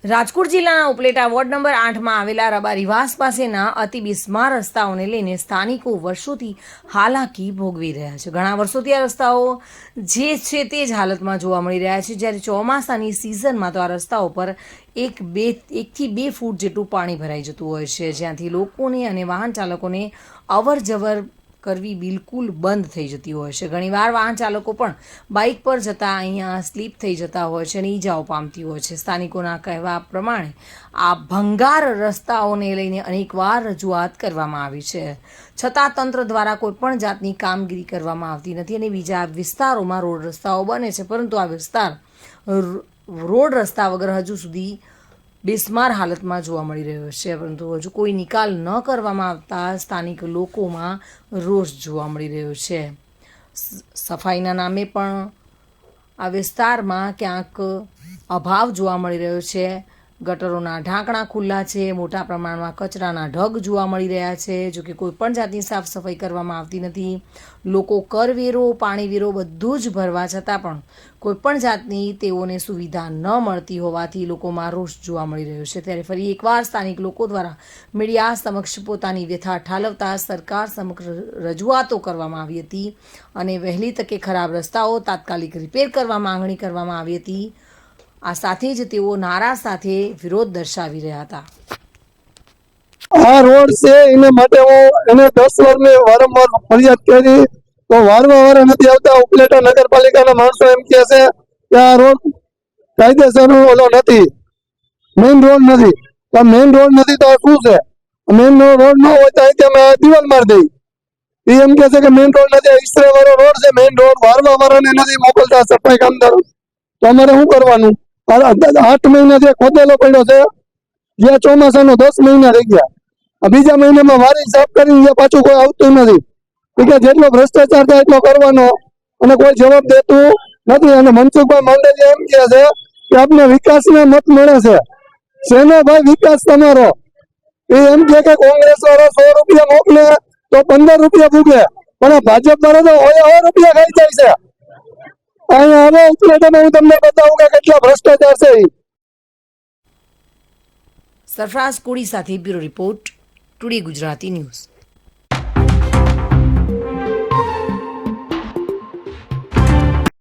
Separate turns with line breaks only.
રાજકોટ જિલ્લાના Upleta ward number 8માં આવેલા રબારીવાસ પાસેના અતિ બિસ્માર રસ્તાઓને લઈને સ્થાનિકો વર્ષોથી હાલાકી ભોગવી રહ્યા છે। ઘણા વર્ષોથી આ રસ્તાઓ જે છે તે જ હાલતમાં જોવા મળી રહ્યા છે, જ્યારે ચોમાસાની સિઝનમાં તો આ રસ્તાઓ પર 1 થી 2 ફૂટ જેટલું પાણી ભરાઈ જતું હોય છે, જ્યાંથી લોકોને અને વાહન ચાલકોને અવર જવર કરવી બિલકુલ બંધ થઈ જતી હોય છે। ઘણીવાર વાહન ચાલકો પણ બાઇક પર જતા અહીંયા સ્લીપ થઈ જતા હોય છે અને ઈજાઓ પામતી હોય છે। સ્થાનિકોના કહેવા પ્રમાણે આ ભંગાર રસ્તાઓને લઈને અનેકવાર રજૂઆત કરવામાં આવી છે, છતાં તંત્ર દ્વારા કોઈપણ જાતની કામગીરી કરવામાં આવતી નથી અને બીજા વિસ્તારોમાં રોડ રસ્તાઓ બને છે, પરંતુ આ વિસ્તાર રોડ રસ્તા વગર હજુ સુધી બિસ્માર હાલતમાં જોવા મળી રહ્યો છે, પરંતુ હજુ કોઈ નિકાલ ન કરવામાં આવતા સ્થાનિક લોકોમાં રોષ જોવા મળી રહ્યો છે। સફાઈના નામે પણ આ વિસ્તારમાં ક્યાંક અભાવ જોવા મળી રહ્યો છે। ગટરોના ઢાંકણા ખુલ્લા છે, મોટા પ્રમાણમાં કચરાના ઢગ જોવા મળી રહ્યા છે, જો કે કોઈપણ જાતની સાફ સફાઈ કરવામાં આવતી નથી। લોકો કરવેરો, પાણીવેરો બધું જ ભરવા છતાં પણ કોઈપણ જાતની તેઓને સુવિધા ન મળતી હોવાથી લોકોમાં રોષ જોવા મળી રહ્યો છે। ત્યારે ફરી એકવાર સ્થાનિક લોકો દ્વારા મીડિયા સમક્ષ પોતાની વ્યથા ઠાલવતા સરકાર સમક્ષ રજૂઆતો કરવામાં આવી હતી અને વહેલી તકે ખરાબ રસ્તાઓ તાત્કાલિક રિપેર કરવા માંગણી કરવામાં આવી હતી। આ સાથે જ તેઓ નારા સાથે વિરોધ દર્શાવી રહ્યા હતા।
આ રોડ છે એને માટે હું એને 10 વર્ષની વારંવાર ફરિયાદ કરી તો વારંવાર નથી આવતા। ઉપલેટા નગરપાલિકાના માણસો એમ કહે છે કે આ રોડ કાયદેસર ઓલો નથી, મેઇન રોડ નથી। તો મેઇન રોડ નથી તો શું છે? મેઇન રોડ ન હોય તો અહીંથી અમે દિવાલ મારી દઈ। એ એમ કહે છે કે મેઇન રોડ નથી, ઈસરે વાળો રોડ છે, મેઇન રોડ વારવા વાળાને નથી મોકલતા સફાઈ કામદારો, તો અમારે શું કરવાનું? 8 મહિના જે ખોદેલો પડ્યો છે, જે ચોમાસાનો 10 મહિના રહી ગયા, બીજા મહિનામાં વારી સાફ કરીને પાછું કોઈ આવતું નથી। કે જેટલો ભ્રષ્ટાચાર થાય એટલો કરવાનો અને કોઈ જવાબ દેતું નથી। અને મનસુખભાઈ માંડલિયા એમ કહે છે કે આપને વિકાસના મત મળે છે। શેનો ભાઈ વિકાસ તમારો? એ એમ કહે કે કોંગ્રેસ વાળા 100 રૂપિયા મોકલે તો 15 રૂપિયા ભૂગે, પણ આ ભાજપ વાળા તો 100 રૂપિયા ખાઈ જાય છે। અહીંયા હવે ઉપલેટામાં હું તમને બતાવું કે કેટલા ભ્રષ્ટાચાર છે।
સરફરાઝ કોડી સાથે bureau report, today Gujarati news.